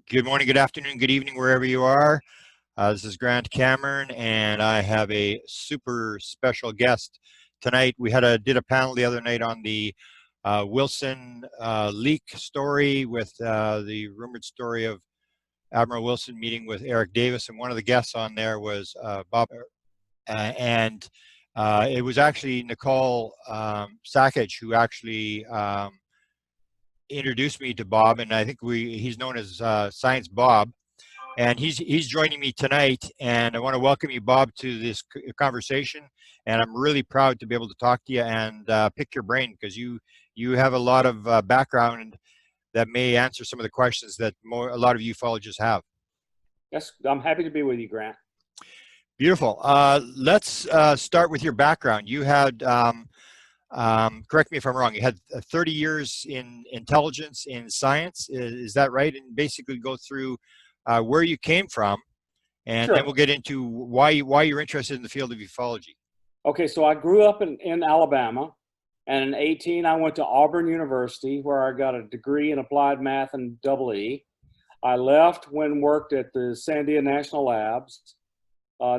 Good morning, good afternoon, good evening, wherever you are. This is Grant Cameron, and I have a super special guest tonight. We did a panel the other night on the Wilson leak story with the rumored story of Admiral Wilson meeting with Eric Davis, and one of the guests on there was Bob, and it was actually Nicole Sakic who actually introduced me to Bob, and I think he's known as Science Bob, and he's joining me tonight. And I want to welcome you, Bob, to this conversation. And I'm really proud to be able to talk to you and pick your brain, because you have a lot of background that may answer some of the questions that a lot of ufologists have. Yes, I'm happy to be with you, Grant. Beautiful. Let's start with your background. You had correct me if I'm wrong, you had 30 years in intelligence in science, is that right? And basically go through where you came from, and Sure. then we'll get into why you're interested in the field of ufology. Okay, so I grew up in Alabama, and in 18 I went to Auburn University, where I got a degree in applied math and EE. I left when worked at the Sandia National Labs,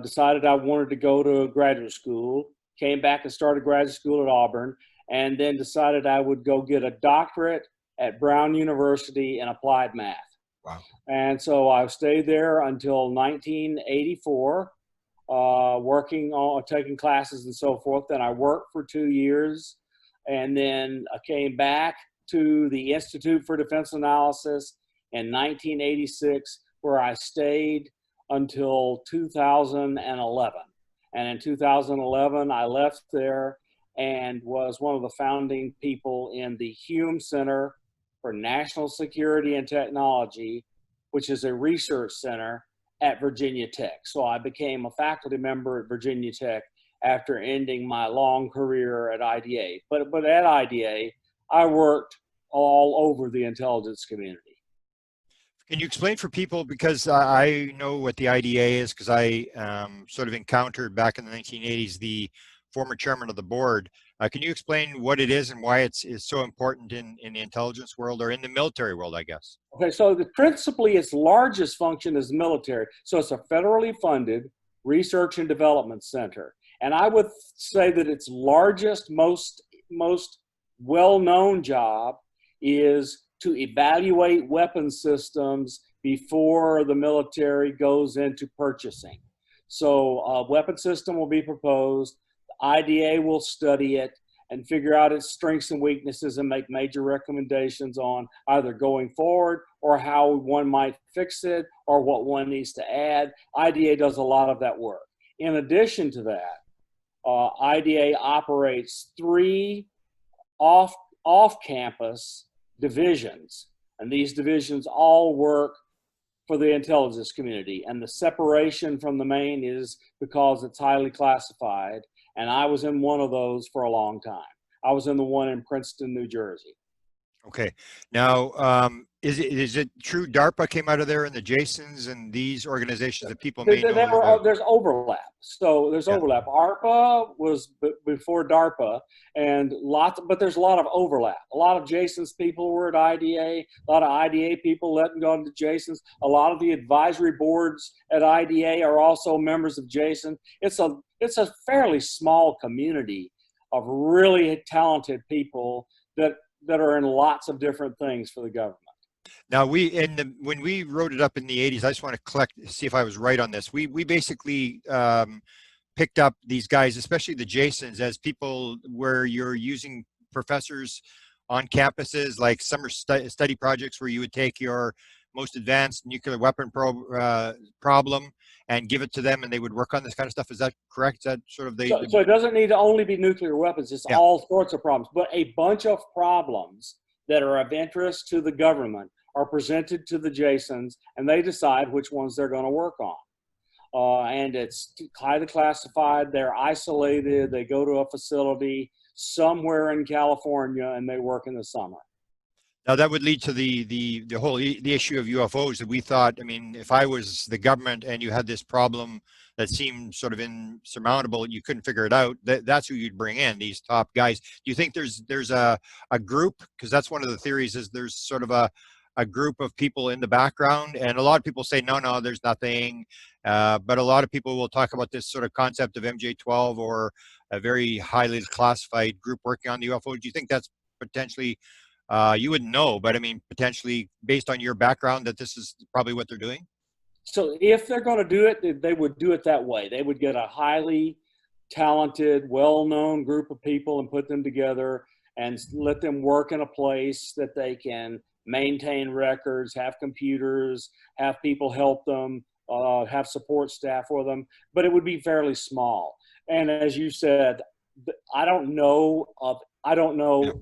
decided I wanted to go to graduate school, came back and started graduate school at Auburn, and then decided I would go get a doctorate at Brown University in applied math. Wow. And so I stayed there until 1984, working on taking classes and so forth. Then I worked for 2 years, and then I came back to the Institute for Defense Analysis in 1986, where I stayed until 2011. And in 2011, I left there and was one of the founding people in the Hume Center for National Security and Technology, which is a research center at Virginia Tech. So I became a faculty member at Virginia Tech after ending my long career at IDA. But at IDA, I worked all over the intelligence community. Can you explain for people, because I know what the IDA is, because I sort of encountered back in the 1980s the former chairman of the board. Can you explain what it is and why it's so important in the intelligence world, or in the military world, I guess? Okay, so principally its largest function is military. So it's a federally funded research and development center. And I would say that its largest, most well-known job is to evaluate weapon systems before the military goes into purchasing. So a weapon system will be proposed, the IDA will study it and figure out its strengths and weaknesses and make major recommendations on either going forward or how one might fix it or what one needs to add. IDA does a lot of that work. In addition to that, IDA operates 3 off-campus divisions, and these divisions all work for the intelligence community, and the separation from the main is because it's highly classified, and I was in one of those for a long time. I was in the one in Princeton, New Jersey. Okay. Now, is it true DARPA came out of there, and the Jasons and these organizations that people may know about? There's overlap. So there's overlap. ARPA was before DARPA, and but there's a lot of overlap. A lot of Jason's people were at IDA. A lot of IDA people let them go into Jason's. A lot of the advisory boards at IDA are also members of Jason. It's a fairly small community of really talented people that are in lots of different things for the government. Now, when we wrote it up in the 80s, I just want to see if I was right on this. We basically picked up these guys, especially the Jasons, as people where you're using professors on campuses, like summer study projects, where you would take your most advanced nuclear weapon problem and give it to them, and they would work on this kind of stuff. Is that correct? Is that sort of so it doesn't need to only be nuclear weapons. It's all sorts of problems, but a bunch of problems that are of interest to the government are presented to the Jasons, and they decide which ones they're going to work on. And it's highly classified. They're isolated. They go to a facility somewhere in California, and they work in the summer. Now that would lead to the whole issue of UFOs that we thought. I mean, if I was the government and you had this problem that seemed sort of insurmountable and you couldn't figure it out, that's who you'd bring in, these top guys. Do you think there's a group? Because that's one of the theories, is there's sort of a a group of people in the background? And a lot of people say, no, no, there's nothing. But a lot of people will talk about this sort of concept of MJ-12 or a very highly classified group working on the UFO. Do you think that's potentially, you wouldn't know, but I mean, potentially based on your background, that this is probably what they're doing? So if they're going to do it, they would do it that way. They would get a highly talented, well-known group of people and put them together and let them work in a place that they can maintain records, have computers, have people help them, have support staff for them, but it would be fairly small. And as you said, I don't know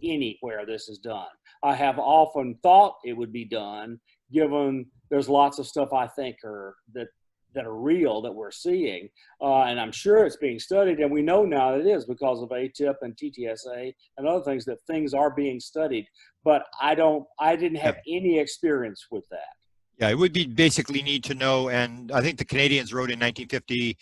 anywhere this is done. I have often thought it would be done, given there's lots of stuff I think that are real that we're seeing, and I'm sure it's being studied, and we know now that it is because of AATIP and TTSA and other things, that things are being studied. But I didn't have any experience with that. Yeah, it would be basically need to know, and I think the Canadians wrote in 1950,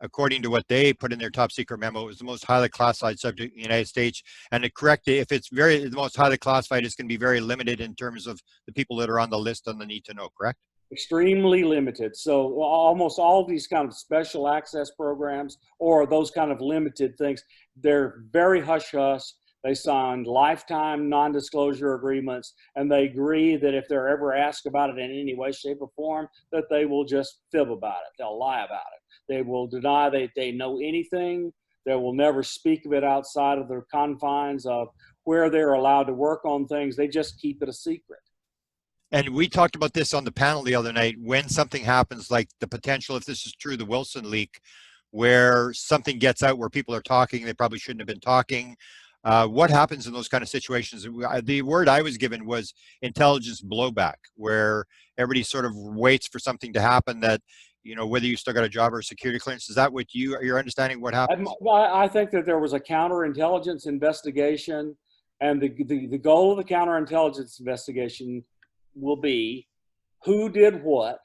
according to what they put in their top secret memo, it was the most highly classified subject in the United States. And to correct it, if it's the most highly classified, it's going to be very limited in terms of the people that are on the list on the need to know, correct? Extremely limited. So almost all of these kind of special access programs or those kind of limited things, they're very hush-hush. They signed lifetime non-disclosure agreements, and they agree that if they're ever asked about it in any way, shape, or form, that they will just fib about it. They'll lie about it. They will deny that they know anything. They will never speak of it outside of the confines of where they're allowed to work on things. They just keep it a secret. And we talked about this on the panel the other night, when something happens, like the potential, if this is true, the Wilson leak, where something gets out where people are talking, they probably shouldn't have been talking. What happens in those kind of situations? The word I was given was intelligence blowback, where everybody sort of waits for something to happen that, you know, whether you still got a job or a security clearance. Is that what your understanding what happens? I think that there was a counterintelligence investigation, and the goal of the counterintelligence investigation will be who did what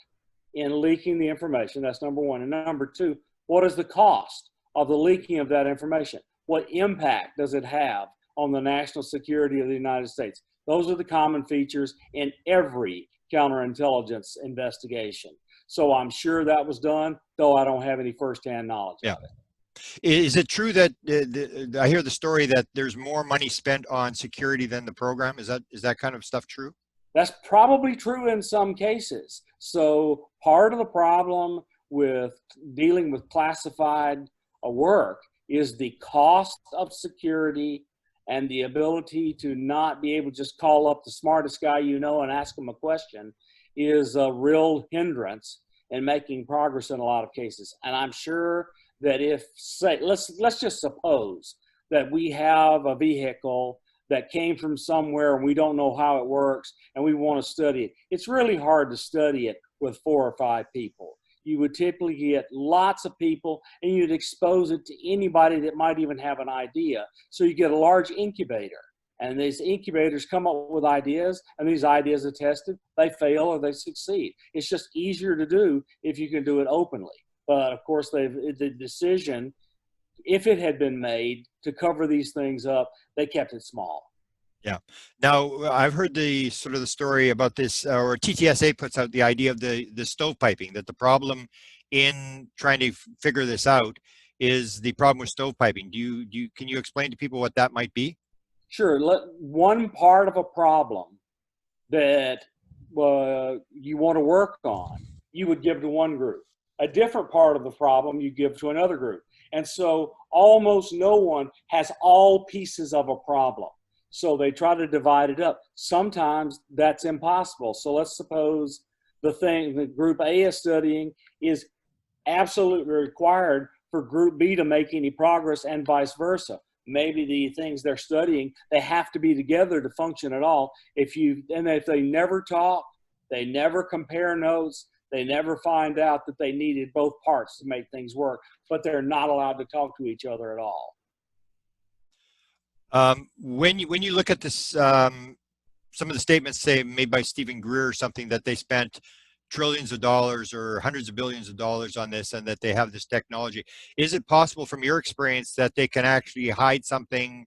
in leaking the information. That's number one. And number two, what is the cost of the leaking of that information? What impact does it have on the national security of the United States? Those are the common features in every counterintelligence investigation. So I'm sure that was done, though I don't have any firsthand knowledge of it. Is it true that I hear the story that there's more money spent on security than the program? Is that kind of stuff true? That's probably true in some cases. So part of the problem with dealing with classified work is the cost of security and the ability to not be able to just call up the smartest guy you know and ask him a question is a real hindrance in making progress in a lot of cases. And I'm sure that if, say, let's just suppose that we have a vehicle that came from somewhere and we don't know how it works and we want to study it. It's really hard to study it with 4 or 5 people. You would typically get lots of people and you'd expose it to anybody that might even have an idea. So you get a large incubator, and these incubators come up with ideas, and these ideas are tested. They fail or they succeed. It's just easier to do if you can do it openly. But of course, the decision, if it had been made to cover these things up, they kept it small. Yeah. Now, I've heard the sort of the story about this, or TTSA puts out the idea of the stovepiping, that the problem in trying to figure this out is the problem with stovepiping. Can you explain to people what that might be? Sure. One part of a problem that you want to work on, you would give to one group. A different part of the problem you give to another group. And so almost no one has all pieces of a problem. So they try to divide it up. Sometimes that's impossible. So let's suppose the thing that group A is studying is absolutely required for group B to make any progress, and vice versa. Maybe the things they're studying, they have to be together to function at all. If they never talk, they never compare notes, they never find out that they needed both parts to make things work, but they're not allowed to talk to each other at all. When you look at this, some of the statements say made by Stephen Greer or something, that they spent trillions of dollars or hundreds of billions of dollars on this, and that they have this technology. Is it possible from your experience that they can actually hide something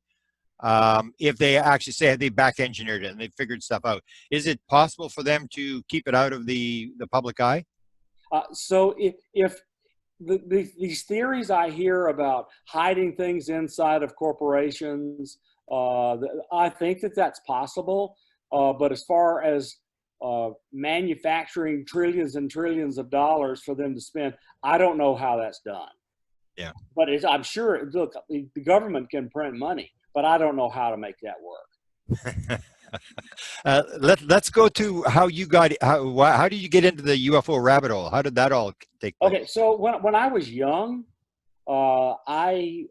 if they actually say they back engineered it and they figured stuff out? Is it possible for them to keep it out of the public eye? So if these theories I hear about hiding things inside of corporations, I think that that's possible. But as far as manufacturing trillions and trillions of dollars for them to spend, I don't know how that's done. Yeah. But I'm sure, look, the government can print money, but I don't know how to make that work. Let's go to how you got, how did you get into the UFO rabbit hole? How did that all take place? Okay, so when I was young, I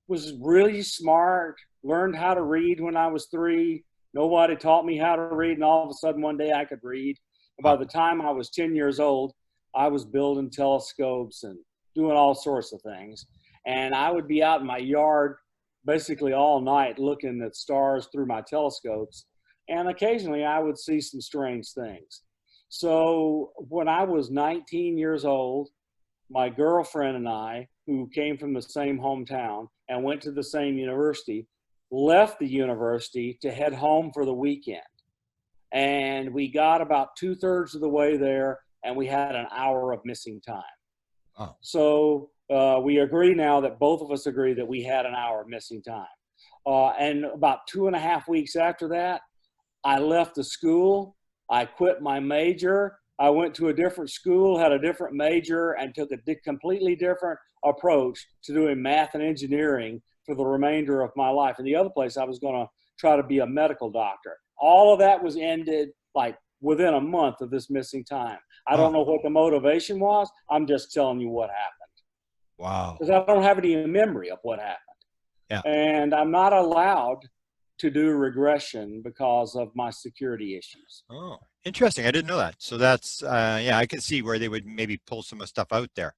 was really smart, learned how to read when I was 3. Nobody taught me how to read, and all of a sudden one day I could read. And by the time I was 10 years old, I was building telescopes and doing all sorts of things. And I would be out in my yard basically all night looking at stars through my telescopes. And occasionally I would see some strange things. So when I was 19 years old, my girlfriend and I, who came from the same hometown and went to the same university, left the university to head home for the weekend. And we got about 2/3 of the way there, and we had an hour of missing time. Oh. So we agree now that both of us agree that we had an hour of missing time. And about 2.5 weeks after that, I left the school. I quit my major. I went to a different school, had a different major, and took a completely different approach to doing math and engineering for the remainder of my life. And the other place, I was going to try to be a medical doctor. All of that was ended like within a month of this missing time. I don't know what the motivation was. I'm just telling you what happened. Wow. Because I don't have any memory of what happened. Yeah. And I'm not allowed to do regression because of my security issues. Oh, interesting. I didn't know that. So that's, yeah, I can see where they would maybe pull some stuff out there.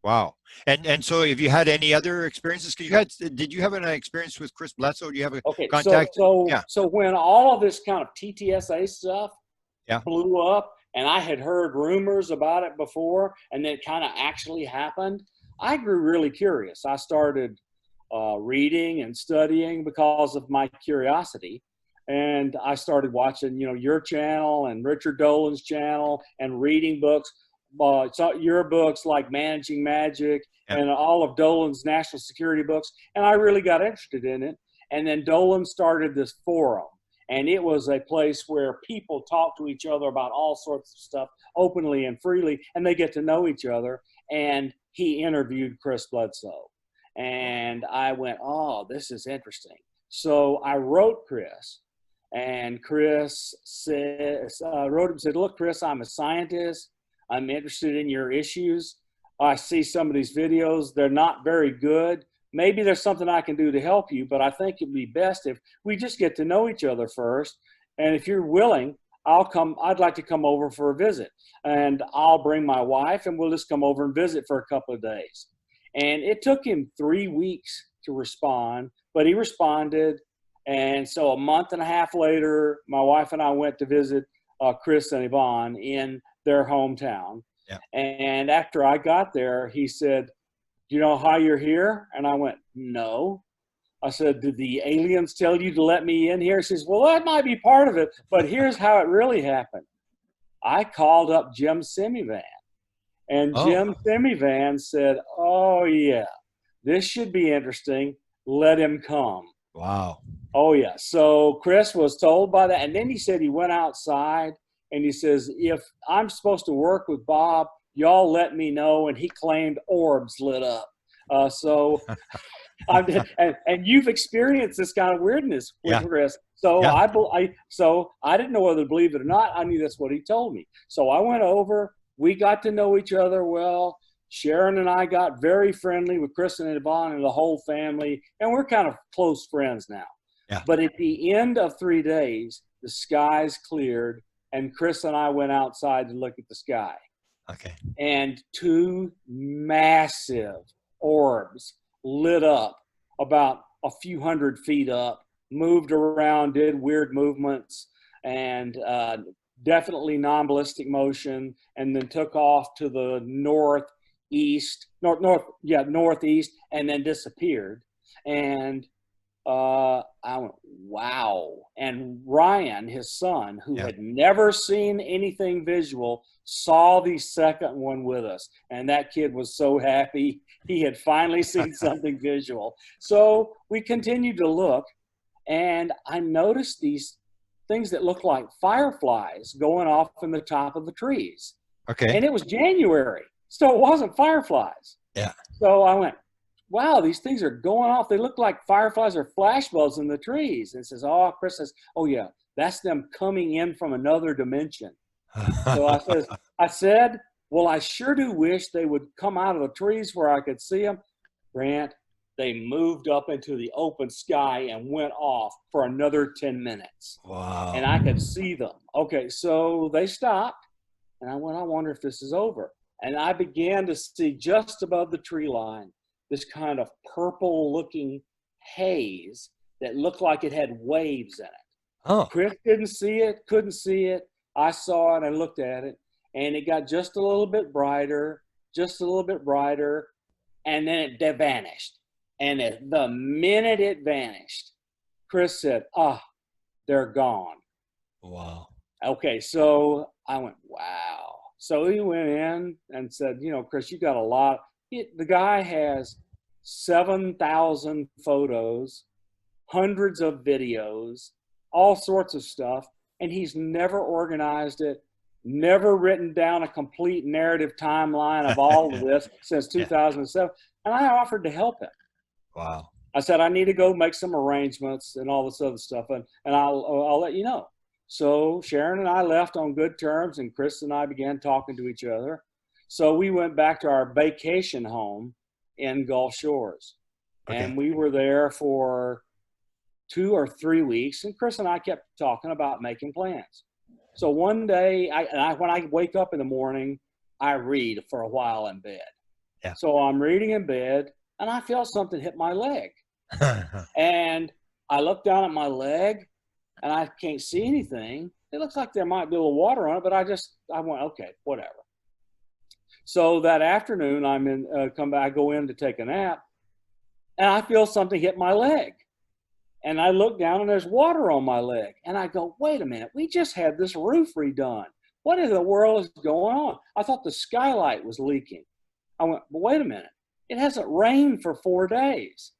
Wow. And so have you had any other experiences? Because did you have an experience with Chris Bledsoe? Do you have a contact? So when all of this kind of TTSA stuff Yeah. blew up, and I had heard rumors about it before, and then it kind of actually happened, I grew really curious. I started reading and studying because of my curiosity. And I started watching, your channel and Richard Dolan's channel and reading books. So your books like Managing Magic and all of Dolan's national security books. And I really got interested in it. And then Dolan started this forum. And it was a place where people talk to each other about all sorts of stuff openly and freely, and they get to know each other. And he interviewed Chris Bledsoe. And I went, oh, this is interesting. So I wrote Chris, and Chris wrote him, said, look, Chris, I'm a scientist. I'm interested in your issues. I see some of these videos. They're not very good. Maybe there's something I can do to help you, but I think it'd be best if we just get to know each other first. And if you're willing, I'd like to come over for a visit, and I'll bring my wife, and we'll just come over and visit for a couple of days. And it took him 3 weeks to respond, but he responded. And so a month and a half later, my wife and I went to visit Chris and Yvonne in their hometown. Yeah. And after I got there, he said, do you know how you're here? And I went, no. I said, did the aliens tell you to let me in here? He says, well, that might be part of it, but here's how it really happened. I called up Jim Semivan, and Jim Semivan said, oh, yeah, this should be interesting. Let him come. Wow. Oh, yeah. So Chris was told by that. And then he said he went outside, and he says, if I'm supposed to work with Bob, y'all let me know. And he claimed orbs lit up. And you've experienced this kind of weirdness with Chris. So I didn't know whether to believe it or not. I knew that's what he told me. So I went over. We got to know each other well. Sharon and I got very friendly with Chris and Yvonne and the whole family, and we're kind of close friends now. Yeah. But at the end of 3 days, the skies cleared, and Chris and I went outside to look at the sky. Okay. And 2 massive orbs lit up about a few hundred feet up, moved around, did weird movements, and definitely non-ballistic motion, and then took off to the northeast, and then disappeared. And I went, wow. And Ryan, his son, who Yeah. had never seen anything visual, saw the second one with us. And that kid was so happy. He had finally seen something visual. So we continued to look, and I noticed these things that looked like fireflies going off in the top of the trees. Okay. And it was January, so it wasn't fireflies. Yeah. So I went, wow, these things are going off. They look like fireflies or flashbulbs in the trees. And says, oh, Chris says, oh yeah, that's them coming in from another dimension. So I said, well, I sure do wish they would come out of the trees where I could see them. Grant, they moved up into the open sky and went off for another 10 minutes. Wow. And I could see them. Okay, so they stopped. And I went, I wonder if this is over. And I began to see just above the tree line this kind of purple looking haze that looked like it had waves in it. Oh. Chris didn't see it, couldn't see it. I saw it and looked at it, and it got just a little bit brighter, and then it vanished. And the minute it vanished, Chris said, they're gone. Wow. Okay, so I went, wow. So he went in and said, you know, Chris, you got a lot. The guy has 7,000 photos, hundreds of videos, all sorts of stuff, and he's never organized it, never written down a complete narrative timeline of all of this since 2007. And I offered to help him. Wow. I said, I need to go make some arrangements and all this other stuff, and I'll let you know. So Sharon and I left on good terms, and Chris and I began talking to each other. So we went back to our vacation home in Gulf Shores. Okay. And we were there for 2 or 3 weeks, and Chris and I kept talking about making plans. So one day, when I wake up in the morning, I read for a while in bed. Yeah. So I'm reading in bed, and I felt something hit my leg. And I look down at my leg, and I can't see anything. It looks like there might be a little water on it, but I went, okay, whatever. So that afternoon, I go in to take a nap, and I feel something hit my leg. And I look down, and there's water on my leg. And I go, wait a minute, we just had this roof redone. What in the world is going on? I thought the skylight was leaking. I went, but wait a minute, it hasn't rained for 4 days.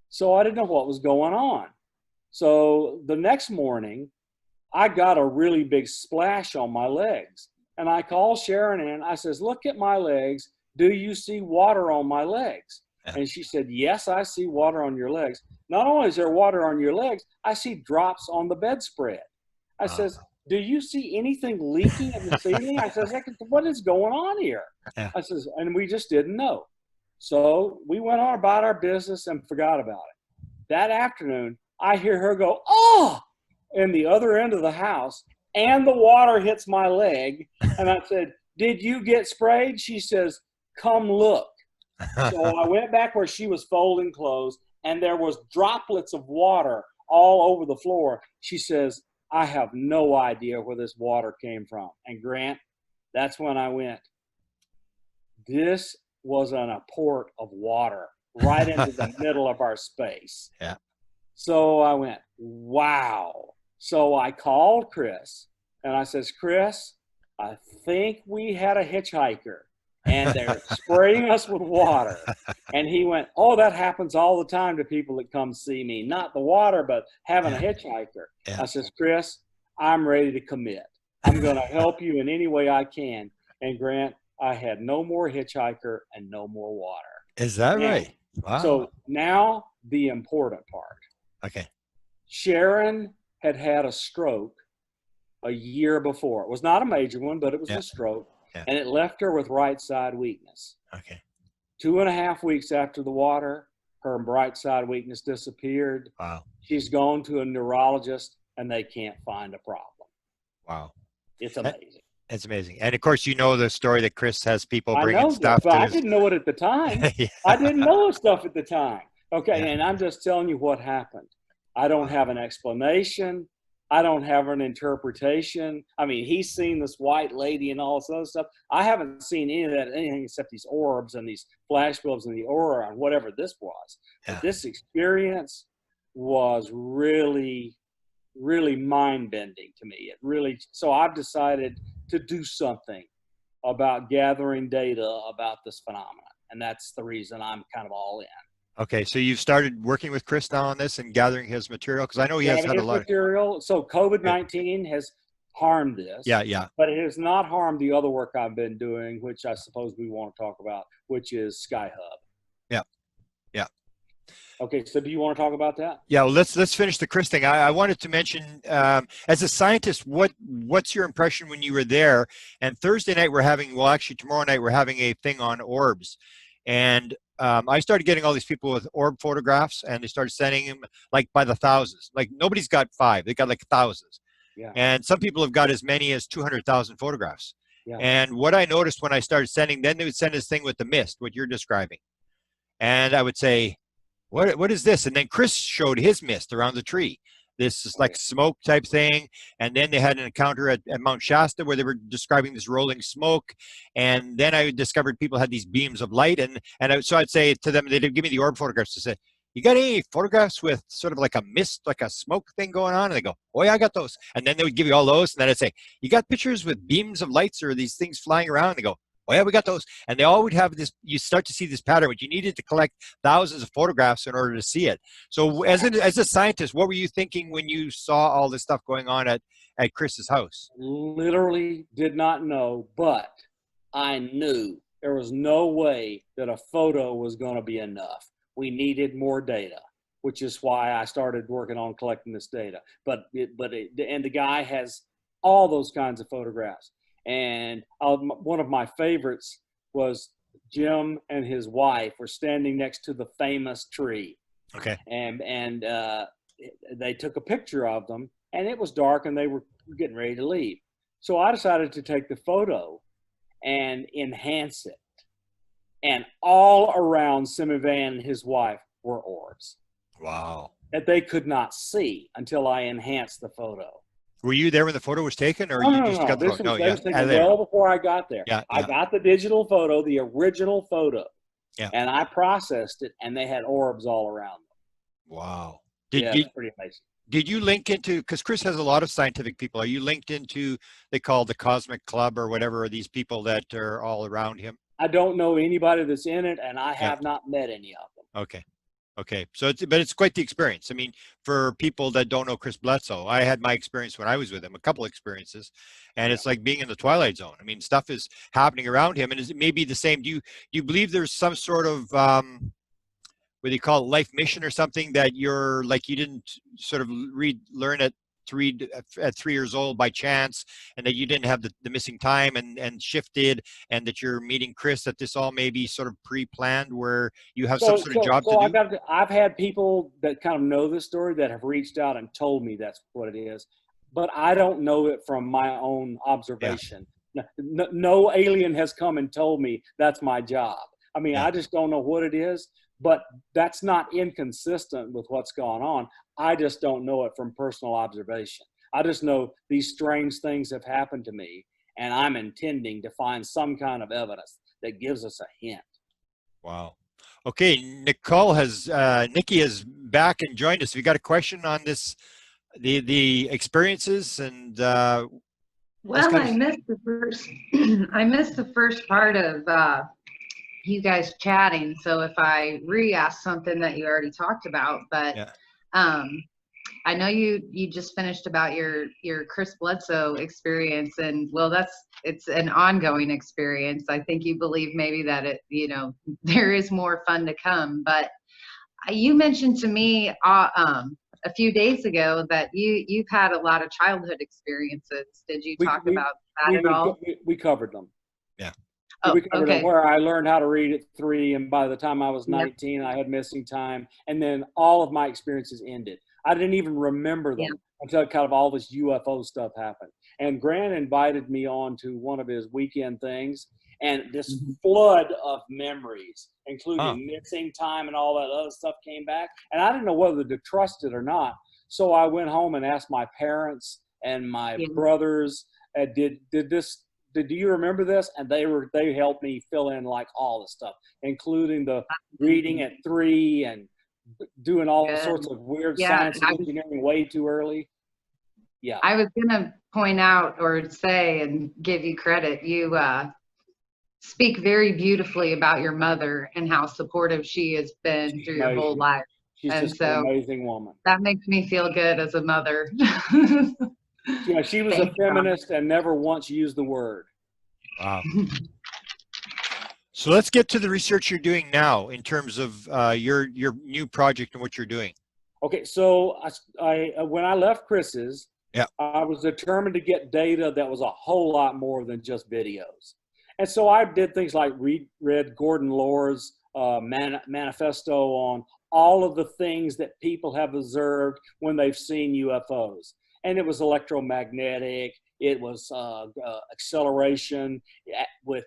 So I didn't know what was going on. So the next morning, I got a really big splash on my legs. And I called Sharon in. I says, look at my legs. Do you see water on my legs? Yeah. And she said, yes, I see water on your legs. Not only is there water on your legs, I see drops on the bedspread. I says, do you see anything leaking in the ceiling? I says, what is going on here? Yeah. I says, and we just didn't know. So we went on about our business and forgot about it. That afternoon, I hear her go, oh, in the other end of the house, and the water hits my leg. And I said, did you get sprayed? She says, come look. So I went back where she was folding clothes, and there was droplets of water all over the floor. She says, I have no idea where this water came from. And Grant, that's when I went, this was an apport of water right into the middle of our space. Yeah. So I went, wow. So I called Chris, and I says, Chris, I think we had a hitchhiker, and they're spraying us with water. And he went, oh, that happens all the time to people that come see me. Not the water, but having a hitchhiker. Yeah. I says, Chris, I'm ready to commit. I'm going to help you in any way I can. And Grant, I had no more hitchhiker and no more water. Is that right? Wow. So now the important part. Okay. Sharon had had a stroke a year before. It was not a major one, but it was a stroke. Yeah. And it left her with right side weakness. Okay. 2.5 weeks after the water, her right side weakness disappeared. Wow. She's gone to a neurologist, and they can't find a problem. Wow. It's amazing. It's amazing. And of course, you know the story that Chris has people bringing stuff but to I his... didn't know it at the time. Yeah. I didn't know stuff at the time. Okay, Yeah. and I'm just telling you what happened. I don't have an explanation. I don't have an interpretation. I mean, he's seen this white lady and all this other stuff. I haven't seen anything except these orbs and these flash bulbs and the aura and whatever this was. Yeah. But this experience was really, really mind-bending to me. It really, so I've decided to do something about gathering data about this phenomenon. And that's the reason I'm kind of all in. Okay, so you've started working with Chris now on this and gathering his material, because I know he has Gathering had a his lot of. material. So COVID-19 has harmed Yeah, this, yeah, but it has not harmed the other work I've been doing, which I suppose we want to talk about, which is Skyhub. yeah, yeah. Okay, so do you want to talk about that? Yeah, well, let's finish the Chris thing. I wanted to mention, as a scientist, what's your impression when you were there? And Thursday night we're having, well, actually tomorrow night we're having a thing on orbs, and I started getting all these people with orb photographs, and they started sending them like by the thousands. Like nobody's got 5; they got like thousands, Yeah, and some people have got as many as 200,000 photographs. yeah. And what I noticed when I started sending, then they would send this thing with the mist, what you're describing, and I would say, what is this? And then Chris showed his mist around the tree. This is like smoke type thing. And then they had an encounter at Mount Shasta where they were describing this rolling smoke. And then I discovered people had these beams of light. So I'd say to them, they'd give me the orb photographs to say, you got any photographs with sort of like a mist, like a smoke thing going on? And they go, oh yeah, I got those. And then they would give you all those. And then I'd say, you got pictures with beams of lights or these things flying around? And they go, oh yeah, we got those. And they all would have this, you start to see this pattern, which you needed to collect thousands of photographs in order to see it. So as a scientist, what were you thinking when you saw all this stuff going on at Chris's house? Literally did not know, but I knew there was no way that a photo was going to be enough. We needed more data, which is why I started working on collecting this data. And the guy has all those kinds of photographs. And one of my favorites was Jim and his wife were standing next to the famous tree. Okay. And they took a picture of them, and it was dark, and they were getting ready to leave. So I decided to take the photo and enhance it. And all around Simivan and his wife were orbs. Wow. That they could not see until I enhanced the photo. Were you there when the photo was taken, or No, you just got the this photo? was, No, they yeah. was taken well before I got there. Yeah, I got the digital photo, the original photo, yeah. and I processed it, and they had orbs all around them. Wow. It's pretty amazing. Did you link into, because Chris has a lot of scientific people, are you linked into, they call the Cosmic Club or whatever, are these people that are all around him? I don't know anybody that's in it, and I have not met any of them. Okay. Okay. So it's quite the experience. I mean, for people that don't know Chris Bledsoe, I had my experience when I was with him, a couple experiences, and it's like being in the Twilight Zone. I mean, stuff is happening around him, and it may be the same. Do you believe there's some sort of, what do you call it, life mission or something that you're like, you didn't sort of learn to read at 3 years old by chance, and that you didn't have the missing time and shifted, and that you're meeting Chris, that this all may be sort of pre-planned where you have some sort of job to do? I've had people that kind of know this story that have reached out and told me that's what it is, but I don't know it from my own observation. Yeah. No alien has come and told me that's my job. I mean, I just don't know what it is, but that's not inconsistent with what's gone on. I just don't know it from personal observation. I just know these strange things have happened to me, and I'm intending to find some kind of evidence that gives us a hint. Wow. Okay, Nikki is back and joined us. Have you got a question on this, the experiences and well, I missed the first I missed the first part of you guys chatting, so if I re-ask something that you already talked about, but I know you just finished about your Chris Bledsoe experience, and well, it's an ongoing experience. I think you believe maybe that there is more fun to come, but you mentioned to me a few days ago that you've had a lot of childhood experiences. Did you talk about that at all? We covered them. Yeah. We covered them where I learned how to read at 3, and by the time I was 19, I had missing time, and then all of my experiences ended. I didn't even remember them until kind of all this UFO stuff happened. And Grant invited me on to one of his weekend things, and this flood of memories, including missing time and all that other stuff, came back. And I didn't know whether to trust it or not. So I went home and asked my parents and my brothers, do you remember this? And they helped me fill in like all the stuff, including the reading at 3 and doing all Good. sorts of weird Yeah, science and engineering way too early. Yeah. I was gonna point out or say and give you credit. You speak very beautifully about your mother and how supportive she has been through your whole life. She's and just so an amazing woman. that makes me feel good as a mother. You know, she was a feminist and never once used the word. Wow. So let's get to the research you're doing now in terms of your new project and what you're doing. Okay, so I when I left Chris's, yeah, I was determined to get data that was a whole lot more than just videos. And so I did things like read Gordon Lohr's manifesto on all of the things that people have observed when they've seen UFOs. And it was electromagnetic, it was acceleration with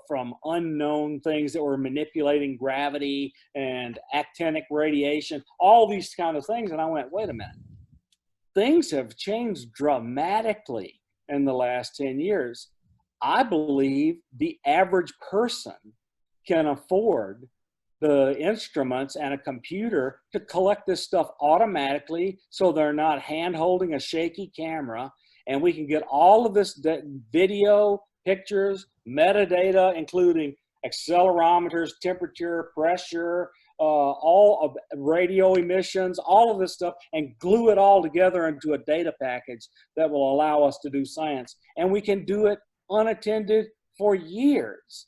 from unknown things that were manipulating gravity and actinic radiation, all these kind of things. And I went, wait a minute, things have changed dramatically in the last 10 years. I believe the average person can afford the instruments and a computer to collect this stuff automatically, so they're not hand holding a shaky camera, and we can get all of this video, pictures, metadata, including accelerometers, temperature, pressure, all of radio emissions, all of this stuff, and glue it all together into a data package that will allow us to do science. And we can do it unattended for years,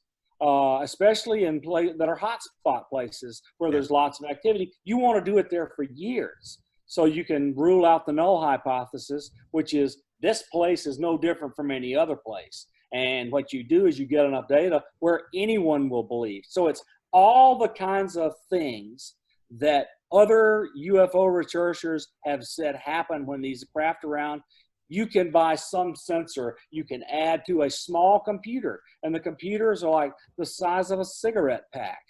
especially in places that are hotspot places where there's lots of activity. You want to do it there for years, so you can rule out the null hypothesis, which is this place is no different from any other place. And what you do is you get enough data where anyone will believe. So it's all the kinds of things that other UFO researchers have said happen when these craft around. You can buy some sensor you can add to a small computer, and the computers are like the size of a cigarette pack.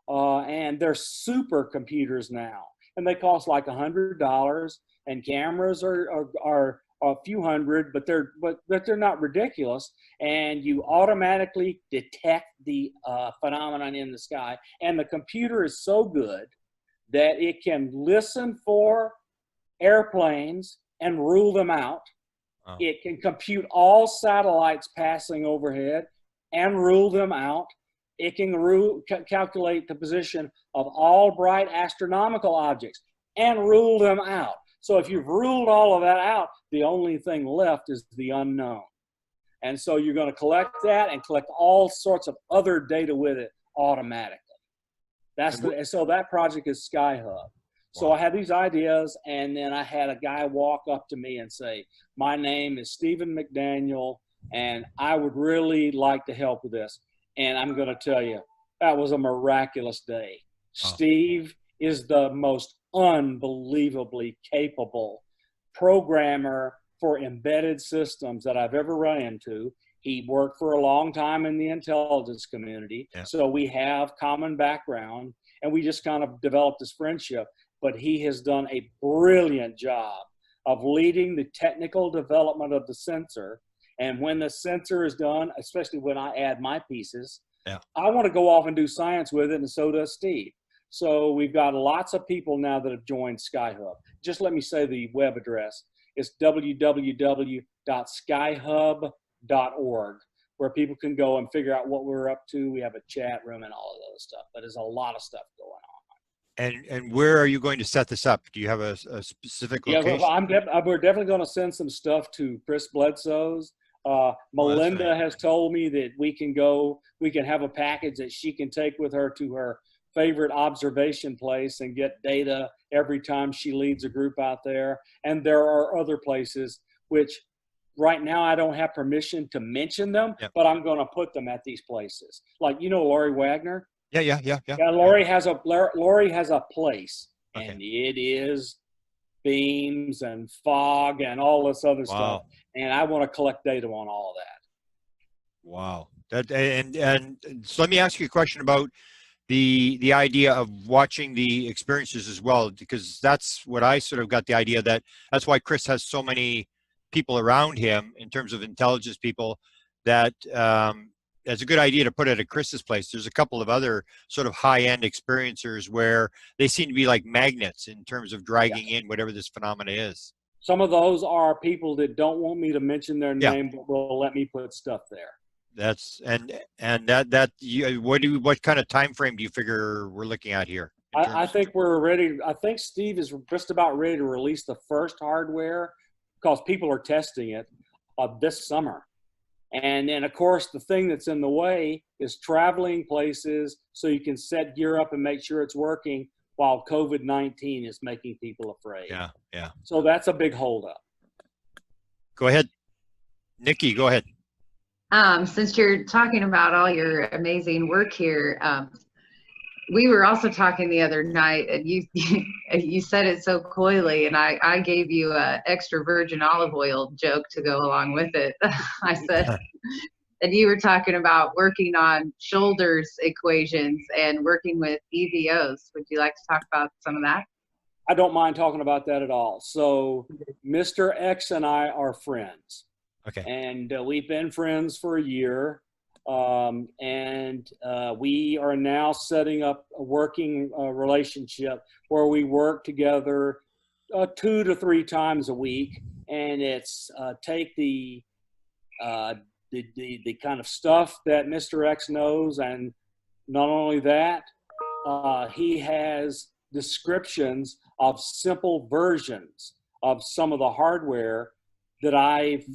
And they're super computers now, and they cost like $100, and cameras are a few hundred, but they're not ridiculous. And you automatically detect the phenomenon in the sky, and the computer is so good that it can listen for airplanes and rule them out. Oh. It can compute all satellites passing overhead and rule them out. It can calculate the position of all bright astronomical objects and rule them out. So if you've ruled all of that out, the only thing left is the unknown. And so you're going to collect that and collect all sorts of other data with it automatically. So that project is Skyhub. So I had these ideas, and then I had a guy walk up to me and say, my name is Stephen McDaniel, and I would really like to help with this. And I'm going to tell you, that was a miraculous day. Oh. Steve is the most unbelievably capable programmer for embedded systems that I've ever run into. He worked for a long time in the intelligence community, so we have common background, and we just kind of developed this friendship. But he has done a brilliant job of leading the technical development of the sensor. And when the sensor is done, especially when I add my pieces, I want to go off and do science with it, and so does Steve. So we've got lots of people now that have joined Skyhub. Just let me say the web address. It's www.skyhub.org, where people can go and figure out what we're up to. We have a chat room and all of those stuff, but there's a lot of stuff going on. And where are you going to set this up? Do you have a specific location? Yeah, we're definitely going to send some stuff to Chris Bledsoe's. Melinda has told me that we can have a package that she can take with her to her favorite observation place and get data every time she leads a group out there. And there are other places which right now I don't have permission to mention them, but I'm going to put them at these places. Like, Lori Wagner? Yeah. Lori has a place, and it is beams and fog and all this other stuff. And I want to collect data on all of that. Wow. And so let me ask you a question about the idea of watching the experiences as well, because that's what I sort of got the idea that's why Chris has so many people around him in terms of intelligence people that that's a good idea to put it at Chris's place. There's a couple of other sort of high-end experiencers where they seem to be like magnets in terms of dragging in whatever this phenomena is. Some of those are people that don't want me to mention their name, but will let me put stuff there. That's what kind of time frame do you figure we're looking at here? I think we're ready. I think Steve is just about ready to release the first hardware because people are testing it this summer. And then, of course, the thing that's in the way is traveling places so you can set gear up and make sure it's working while COVID-19 is making people afraid. Yeah, yeah. So that's a big holdup. Go ahead. Nikki, go ahead. Since you're talking about all your amazing work here, we were also talking the other night, and you said it so coyly, and I gave you a extra virgin olive oil joke to go along with it. I said, and you were talking about working on shoulders equations and working with EVOs. Would you like to talk about some of that? I don't mind talking about that at all. So Mr. X and I are friends. Okay. And we've been friends for a year. We are now setting up a working relationship where we work together 2 to 3 times a week, and it's take the kind of stuff that Mr. X knows, and not only that, he has descriptions of simple versions of some of the hardware that it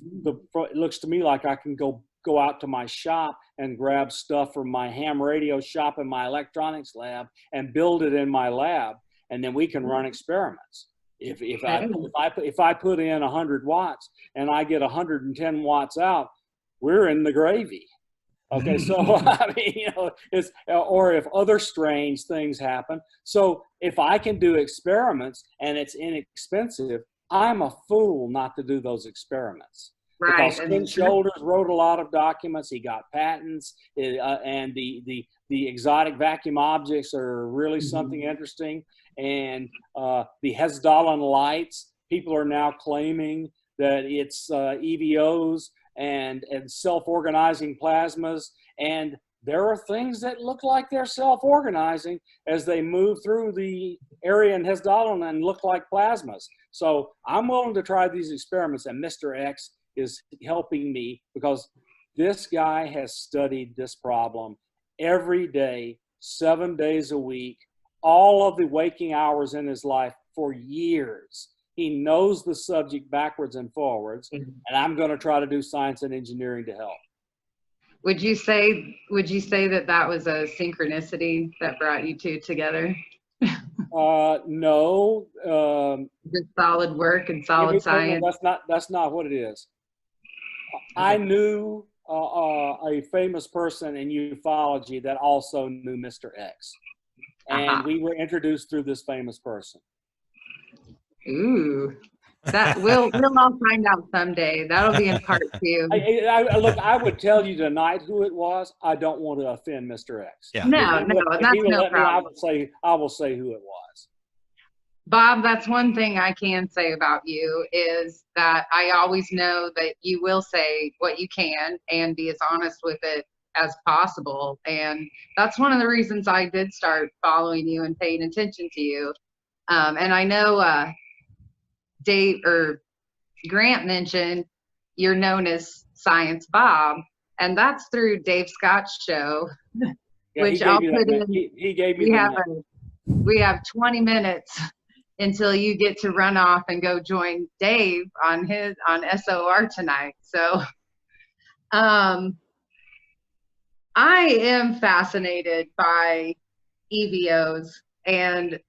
looks to me like I can go out to my shop and grab stuff from my ham radio shop in my electronics lab and build it in my lab, and then we can run experiments. If I put in 100 watts and I get 110 watts out, we're in the gravy. Okay, so I mean, or if other strange things happen. So if I can do experiments and it's inexpensive, I'm a fool not to do those experiments. Right. Because Ken Shoulders wrote a lot of documents. He got patents, and the exotic vacuum objects are really something interesting. And the Hesdallen lights, people are now claiming that it's EVOs and self-organizing plasmas. And there are things that look like they're self-organizing as they move through the area in Hesdallen and look like plasmas. So I'm willing to try these experiments, and Mr. X is helping me because this guy has studied this problem every day, 7 days a week, all of the waking hours in his life for years. He knows the subject backwards and forwards, and I'm going to try to do science and engineering to help. Would you say that was a synchronicity that brought you two together? No. Just solid work and solid science. That's not what it is. I knew a famous person in ufology that also knew Mr. X. And we were introduced through this famous person. Ooh. That we'll all find out someday. That'll be in part 2. Look, I would tell you tonight who it was. I don't want to offend Mr. X. Yeah. No, that's no problem. I will say who it was. Bob, that's one thing I can say about you is that I always know that you will say what you can and be as honest with it as possible. And that's one of the reasons I did start following you and paying attention to you. And I know Dave or Grant mentioned you're known as Science Bob, and that's through Dave Scott's show, yeah, which I'll put in. He gave me we have 20 minutes until you get to run off and go join Dave on SOR tonight. So I am fascinated by EVOs and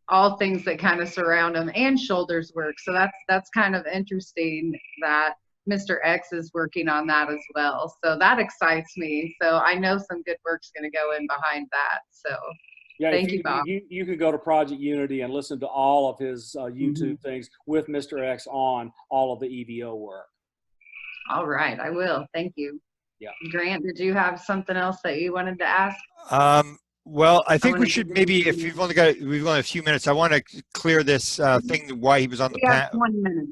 all things that kind of surround them and shoulders work. So that's kind of interesting that Mr. X is working on that as well. So that excites me. So I know some good work's going to go in behind that. So yeah, thank you, Bob. You could go to Project Unity and listen to all of his YouTube things with Mr. X on all of the EVO work. All right, I will. Thank you. Yeah. Grant, did you have something else that you wanted to ask? Well, I think we should maybe, if we've only a few minutes, I want to clear this thing why he was on the panel. 20 minutes.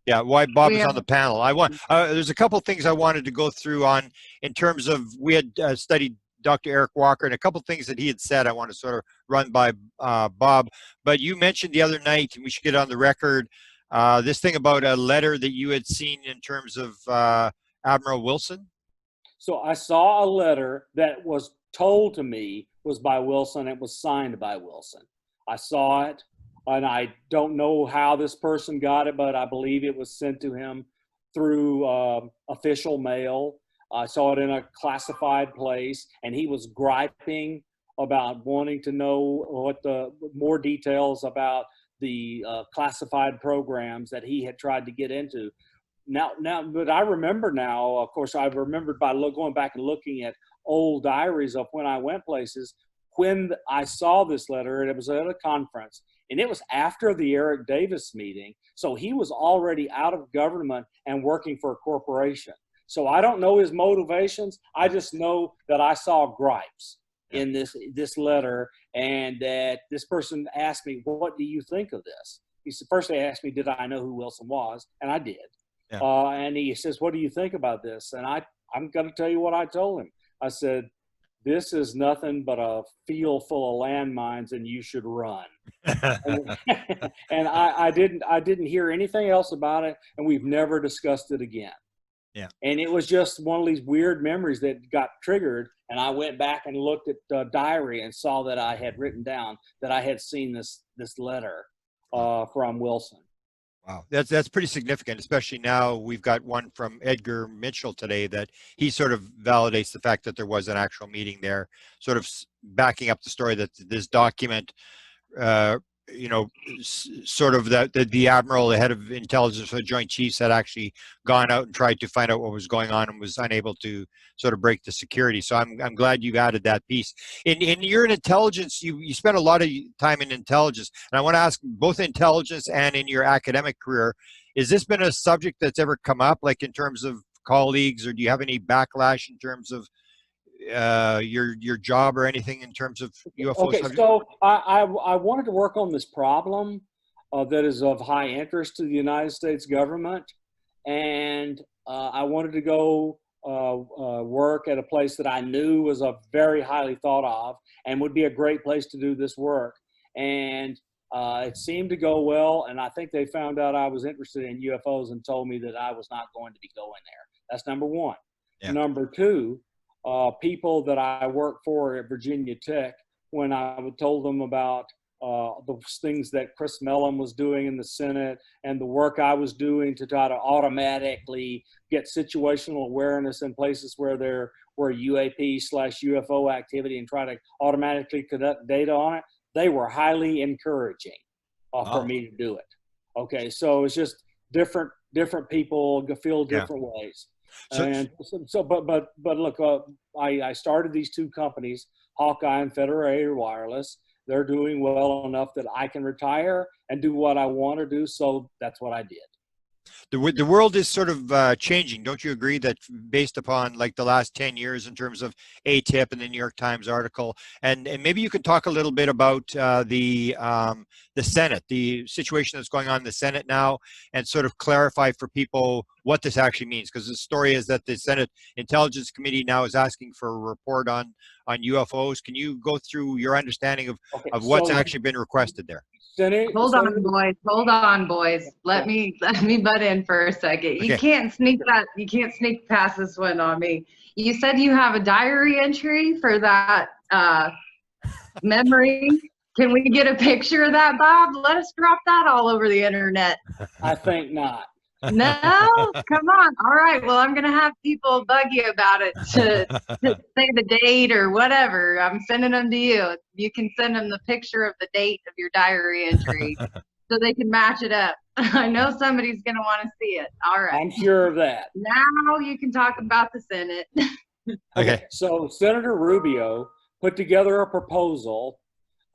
Yeah, why Bob is on the panel. There's a couple things I wanted to go through on in terms of, we had studied Dr. Eric Walker, and a couple things that he had said I want to sort of run by Bob. But you mentioned the other night, and we should get on the record, this thing about a letter that you had seen in terms of Admiral Wilson. So I saw a letter that was told to me was by Wilson. It was signed by Wilson. I saw it, and I don't know how this person got it, but I believe it was sent to him through official mail. I saw it in a classified place, and he was griping about wanting to know what the more details about the classified programs that he had tried to get into. Now, but I remember now, of course, I remembered by going back and looking at old diaries of when I went places, when I saw this letter, and it was at a conference, and it was after the Eric Davis meeting. So he was already out of government and working for a corporation. So I don't know his motivations. I just know that I saw gripes in this letter, and that this person asked me, "What do you think of this?" He said, first they asked me, did I know who Wilson was? And I did. Yeah. And he says, "What do you think about this?" And I'm going to tell you what I told him. I said, "This is nothing but a field full of landmines, and you should run." and I didn't hear anything else about it, and we've never discussed it again. Yeah. And it was just one of these weird memories that got triggered, and I went back and looked at the diary and saw that I had written down that I had seen this letter from Wilson. Wow, that's pretty significant, especially now we've got one from Edgar Mitchell today that he sort of validates the fact that there was an actual meeting there, sort of backing up the story that this document, sort of the admiral, the head of intelligence for the Joint Chiefs, had actually gone out and tried to find out what was going on and was unable to sort of break the security. So I'm glad you've added that piece. In your intelligence, you spent a lot of time in intelligence, and I want to ask, both intelligence and in your academic career, has this been a subject that's ever come up, like in terms of colleagues, or do you have any backlash in terms of your job or anything in terms of UFO okay, subject? So I wanted to work on this problem that is of high interest to the United States government, and I wanted to go work at a place that I knew was a very highly thought of and would be a great place to do this work. And it seemed to go well, and I think they found out I was interested in UFOs and told me that I was not going to be going there. That's number one. Yeah. Number two, people that I worked for at Virginia Tech, when I told them about the things that Chris Mellon was doing in the Senate and the work I was doing to try to automatically get situational awareness in places where there were UAP/UFO activity and try to automatically conduct data on it, they were highly encouraging for me to do it. Okay, so it's just different people feel different ways. But look, I started these two companies, Hawkeye and Federated Wireless. They're doing well enough that I can retire and do what I want to do. So that's what I did. The world is sort of changing. Don't you agree that based upon like the last 10 years in terms of AATIP and the New York Times article, and maybe you could talk a little bit about the Senate, the situation that's going on in the Senate now, and sort of clarify for people what this actually means. Because the story is that the Senate Intelligence Committee now is asking for a report on UFOs. Can you go through your understanding of what's actually been requested there? Hold on, boys. Let me butt in for a second. Okay. You can't sneak past this one on me. You said you have a diary entry for that memory. Can we get a picture of that, Bob? Let us drop that all over the internet. I think not. No, come on. All right. Well, I'm gonna have people bug you about it to say the date or whatever. I'm sending them to you. You can send them the picture of the date of your diary entry so they can match it up. I know somebody's gonna want to see it. All right. I'm sure of that. Now you can talk about the Senate. Okay. So Senator Rubio put together a proposal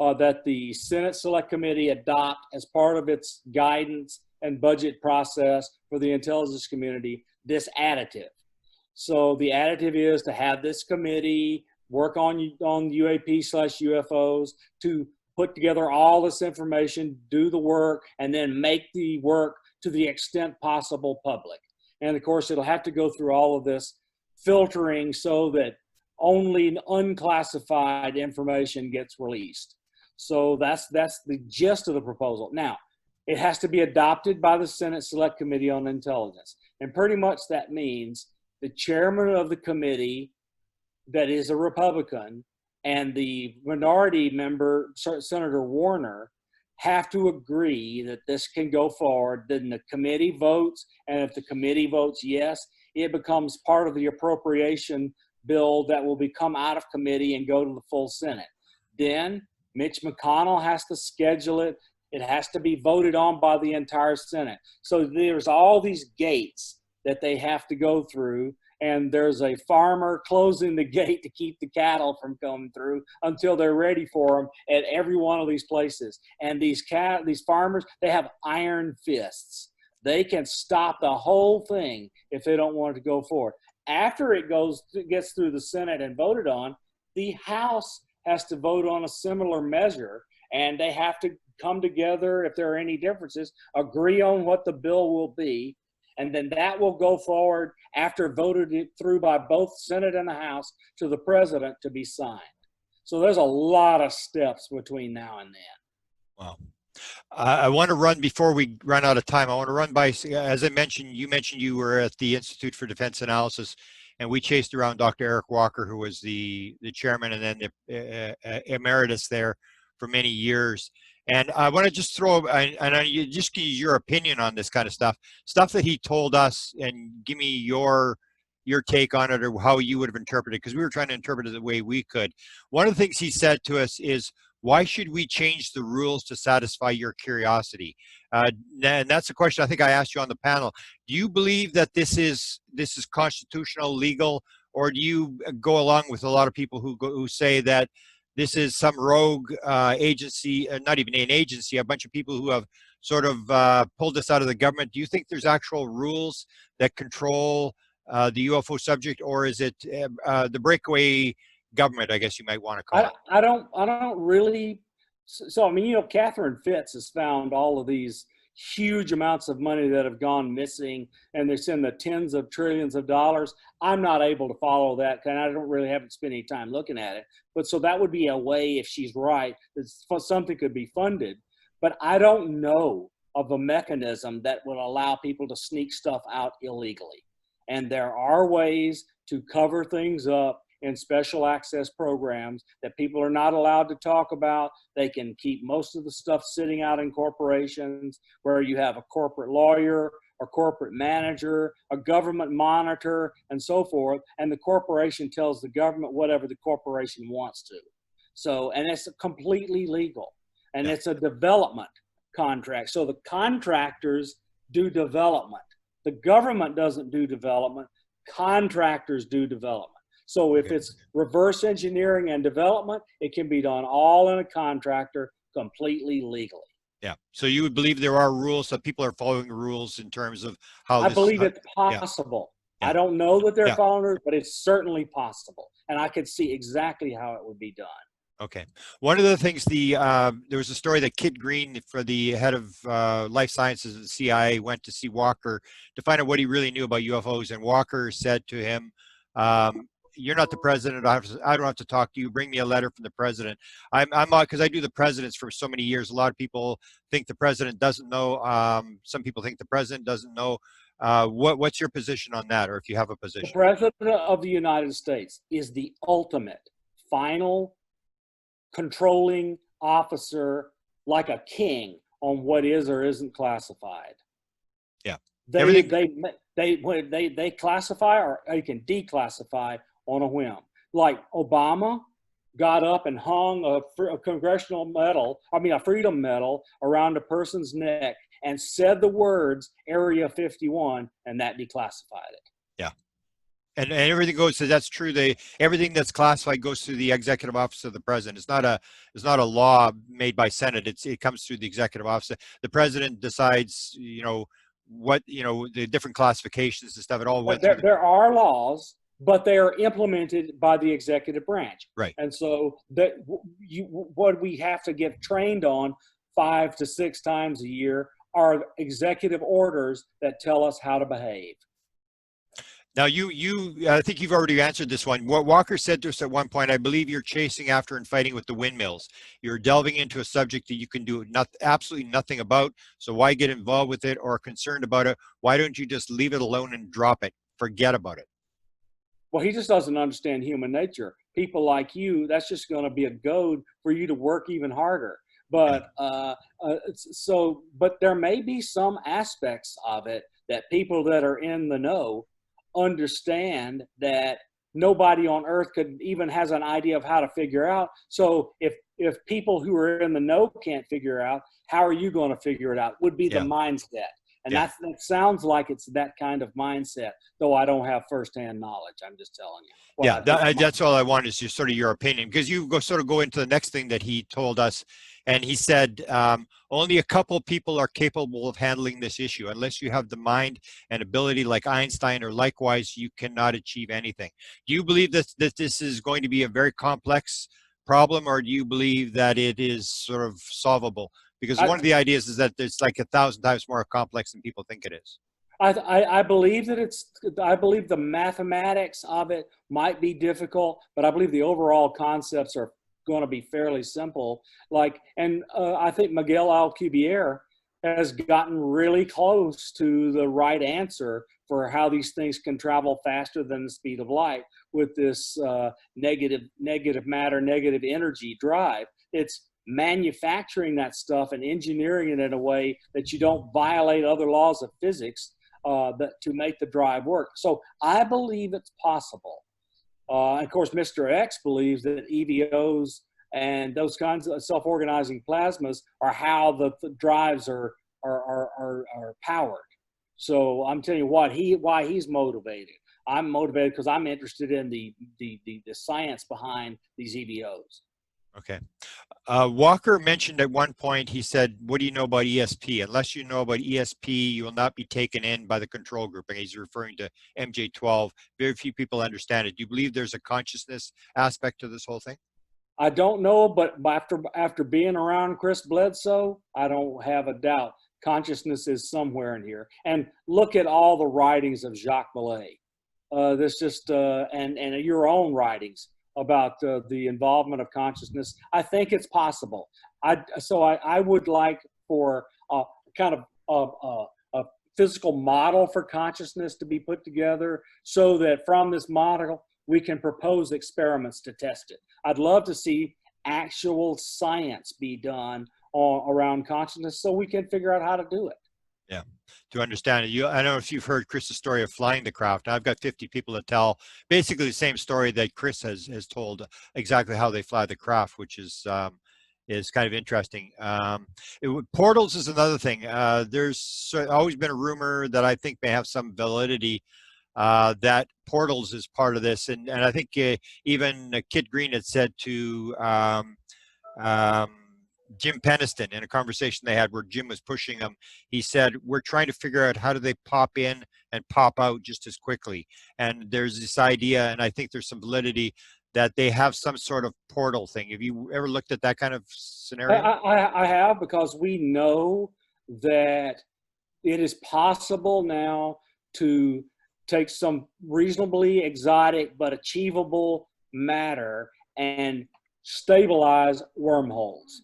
that the Senate Select Committee adopt as part of its guidance and budget process for the intelligence community, this additive. So the additive is to have this committee work on UAP/UFOs, to put together all this information, do the work, and then make the work to the extent possible public. And of course, it'll have to go through all of this filtering so that only unclassified information gets released. So that's the gist of the proposal. Now, it has to be adopted by the Senate Select Committee on Intelligence. And pretty much that means the chairman of the committee that is a Republican and the minority member, Senator Warner, have to agree that this can go forward. Then the committee votes, and if the committee votes yes, it becomes part of the appropriation bill that will become out of committee and go to the full Senate. Then Mitch McConnell has to schedule it. It has to be voted on by the entire Senate. So there's all these gates that they have to go through, and there's a farmer closing the gate to keep the cattle from coming through until they're ready for them at every one of these places. And these farmers, they have iron fists. They can stop the whole thing if they don't want it to go forward. After it gets through the Senate and voted on, the House has to vote on a similar measure, and they have to come together, if there are any differences, agree on what the bill will be, and then that will go forward after voted it through by both Senate and the House to the president to be signed. So there's a lot of steps between now and then. Wow. I want to run, before we run out of time, I want to run by, as I mentioned, you were at the Institute for Defense Analysis, and we chased around Dr. Eric Walker, who was the chairman and then the emeritus there for many years. And I want to just throw, and you just give your opinion on this kind of stuff that he told us, and give me your take on it, or how you would have interpreted it, because we were trying to interpret it the way we could. One of the things he said to us is, why should we change the rules to satisfy your curiosity? And that's a question I think I asked you on the panel. Do you believe that this is constitutional, legal, or do you go along with a lot of people who say that this is some rogue agency, not even an agency, a bunch of people who have sort of pulled us out of the government? Do you think there's actual rules that control the UFO subject, or is it the breakaway government, I guess you might want to call it? I don't really. So, I mean, you know, Catherine Fitz has found all of these huge amounts of money that have gone missing, and they're in the tens of trillions of dollars. I'm not able to follow that, and I haven't spent any time looking at it. But so that would be a way, if she's right, that something could be funded. But I don't know of a mechanism that would allow people to sneak stuff out illegally. And there are ways to cover things up in special access programs that people are not allowed to talk about. They can keep most of the stuff sitting out in corporations where you have a corporate lawyer, a corporate manager, a government monitor, and so forth. And the corporation tells the government whatever the corporation wants to. So, and it's completely legal. And it's a development contract. So the contractors do development. The government doesn't do development. Contractors do development. So if it's reverse engineering and development, it can be done all in a contractor completely legally. Yeah. So you would believe there are rules, that people are following the rules in terms of how I believe it's possible. Yeah. I don't know that they're following it, but it's certainly possible. And I could see exactly how it would be done. Okay. One of the things, there was a story that Kit Green, for the head of life sciences at the CIA, went to see Walker to find out what he really knew about UFOs. And Walker said to him, you're not the president. I don't have to talk to you. Bring me a letter from the president. I'm because I do the presidents for so many years. A lot of people think the president doesn't know. Some people think the president doesn't know. What's your position on that, or if you have a position? The president of the United States is the ultimate, final, controlling officer, like a king, on what is or isn't classified. Yeah. They classify, or they can declassify on a whim. Like Obama got up and hung a congressional medal, a freedom medal around a person's neck and said the words Area 51, and that declassified it. Yeah. And everything goes to, that's true. Everything that's classified goes through the executive office of the president. It's not a law made by Senate. It comes through the executive office. The president decides, the different classifications and stuff. It all went through. There are laws, but they are implemented by the executive branch. Right. And so what we have to get trained on 5 to 6 times a year are executive orders that tell us how to behave. Now, I think you've already answered this one. What Walker said to us at one point, I believe you're chasing after and fighting with the windmills. You're delving into a subject that you can do absolutely nothing about. So why get involved with it or concerned about it? Why don't you just leave it alone and drop it? Forget about it. Well, he just doesn't understand human nature. People like you, that's just going to be a goad for you to work even harder. But but there may be some aspects of it that people that are in the know understand that nobody on earth could even has an idea of how to figure out. So if people who are in the know can't figure out, how are you going to figure it out? Would be the mindset. And that sounds like it's that kind of mindset, though I don't have firsthand knowledge. I'm just telling you. That's all I want is just sort of your opinion, because you go into the next thing that he told us. And he said, only a couple people are capable of handling this issue. Unless you have the mind and ability like Einstein or likewise, you cannot achieve anything. Do you believe that this is going to be a very complex problem, or do you believe that it is sort of solvable? Because one of the ideas is that it's like 1,000 times more complex than people think it is. I believe that I believe the mathematics of it might be difficult, but I believe the overall concepts are going to be fairly simple. I think Miguel Alcubierre has gotten really close to the right answer for how these things can travel faster than the speed of light with this negative matter, negative energy drive. It's manufacturing that stuff and engineering it in a way that you don't violate other laws of physics to make the drive work. So I believe it's possible. Of course, Mr. X believes that EVOs and those kinds of self-organizing plasmas are how the drives are powered. So I'm telling you why he's motivated. I'm motivated because I'm interested in the science behind these EVOs. Okay. Walker mentioned at one point, he said, what do you know about ESP? Unless you know about ESP, you will not be taken in by the control group. And he's referring to MJ12. Very few people understand it. Do you believe there's a consciousness aspect to this whole thing? I don't know, but after being around Chris Bledsoe, I don't have a doubt. Consciousness is somewhere in here. And look at all the writings of Jacques Millet. And your own writings about the involvement of consciousness. I think it's possible. I would like for kind of a physical model for consciousness to be put together so that from this model, we can propose experiments to test it. I'd love to see actual science be done around consciousness so we can figure out how to do it. Yeah, to understand it. I don't know if you've heard Chris's story of flying the craft. I've got 50 people to tell basically the same story that Chris has told, exactly how they fly the craft, which is kind of interesting. Portals is another thing. There's always been a rumor that I think may have some validity that portals is part of this. And I think even Kid Green had said to Jim Peniston in a conversation they had where Jim was pushing him, he said, we're trying to figure out how do they pop in and pop out just as quickly. And there's this idea, and I think there's some validity, that they have some sort of portal thing. Have you ever looked at that kind of scenario? I have, because we know that it is possible now to take some reasonably exotic but achievable matter and stabilize wormholes.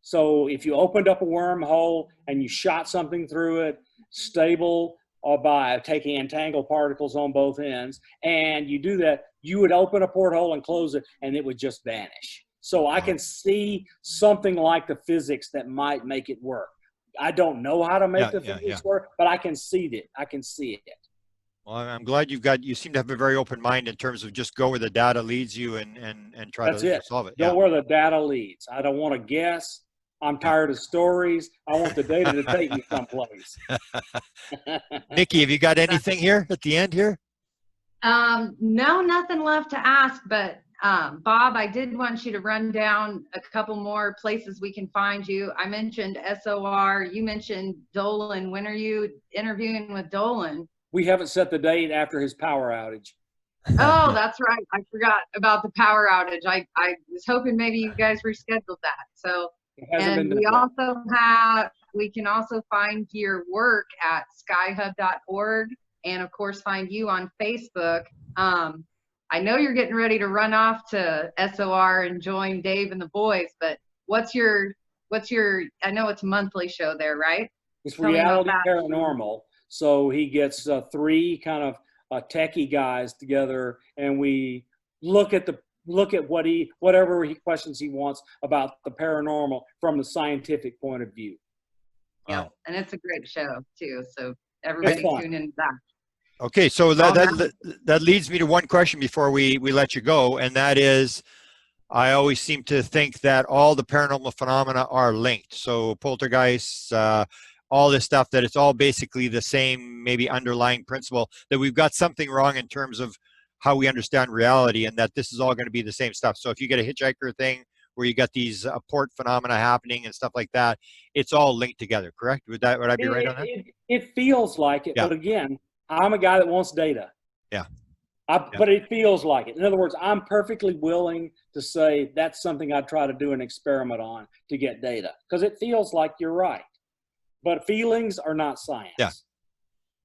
So if you opened up a wormhole and you shot something through it, stable by taking entangled particles on both ends, and you do that, you would open a porthole and close it, and it would just vanish. So I can see something like the physics that might make it work. I don't know how to make the physics work, but I can see it. I can see it. Well, I'm glad you seem to have a very open mind in terms of just go where the data leads you and try to solve it. Go where the data leads. I don't want to guess. I'm tired of stories. I want the data to take me someplace. Nikki, have you got anything here at the end here? No, nothing left to ask, but Bob, I did want you to run down a couple more places we can find you. I mentioned SOR. You mentioned Dolan. When are you interviewing with Dolan? We haven't set the date after his power outage. Oh, that's right. I forgot about the power outage. I was hoping maybe you guys rescheduled that. So It hasn't And been we done yet. also have, we can also find your work at skyhub.org, and of course find you on Facebook. I know you're getting ready to run off to SOR and join Dave and the boys, but what's your, I know it's a monthly show there, right? It's Tell me about reality that. paranormal. So he gets three kind of techie guys together, and we look at whatever questions he wants about the paranormal from the scientific point of view. Yeah, Wow. and it's a great show too. So everybody tune in that. Okay, so that leads me to one question before we let you go, and that is, I always seem to think that all the paranormal phenomena are linked. So poltergeists, all this stuff, that it's all basically the same, maybe underlying principle, that we've got something wrong in terms of how we understand reality, and that this is all going to be the same stuff. So if you get a hitchhiker thing where you got these apport phenomena happening and stuff like that, it's all linked together, correct? Would I be right on that? It feels like it, Yeah. but again, I'm a guy that wants data. Yeah. But it feels like it. In other words, I'm perfectly willing to say that's something I'd try to do an experiment on to get data, because it feels like you're right. But feelings are not science. Yeah.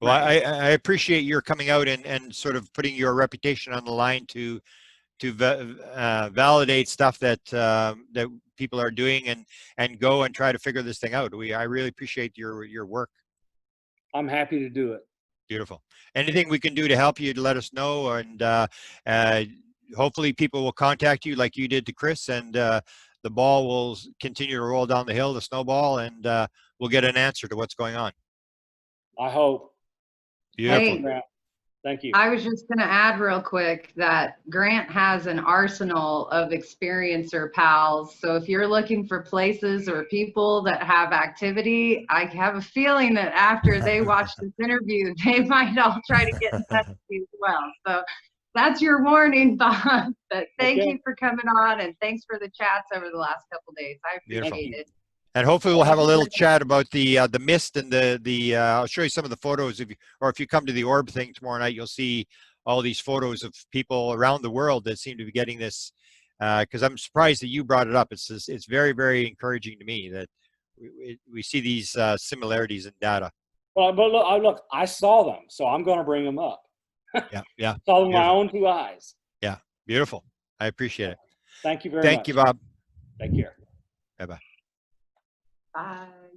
Well, I appreciate your coming out and sort of putting your reputation on the line to validate stuff that that people are doing and go and try to figure this thing out. I really appreciate your work. I'm happy to do it. Beautiful. Anything we can do to help you, to let us know, and hopefully people will contact you like you did to Chris, and the ball will continue to roll down the hill, the snowball, and we'll get an answer to what's going on. I hope. Beautiful. Hey, thank you. I was just going to add real quick that Grant has an arsenal of experiencer pals. So if you're looking for places or people that have activity, I have a feeling that after they watch this interview, they might all try to get in touch with you as well. So that's your warning, Bob. But thank you for coming on, and thanks for the chats over the last couple of days. I appreciate it. And hopefully we'll have a little chat about the mist and the I'll show you some of the photos, if you come to the orb thing tomorrow night, you'll see all these photos of people around the world that seem to be getting this, because I'm surprised that you brought it up. It's very, very encouraging to me that we see these similarities in data. Well, but look, I saw them, so I'm going to bring them up. Yeah. Saw them with my own two eyes. Yeah, beautiful. I appreciate it. Thank you very much. Thank you, Bob. Take care. Bye-bye. Bye.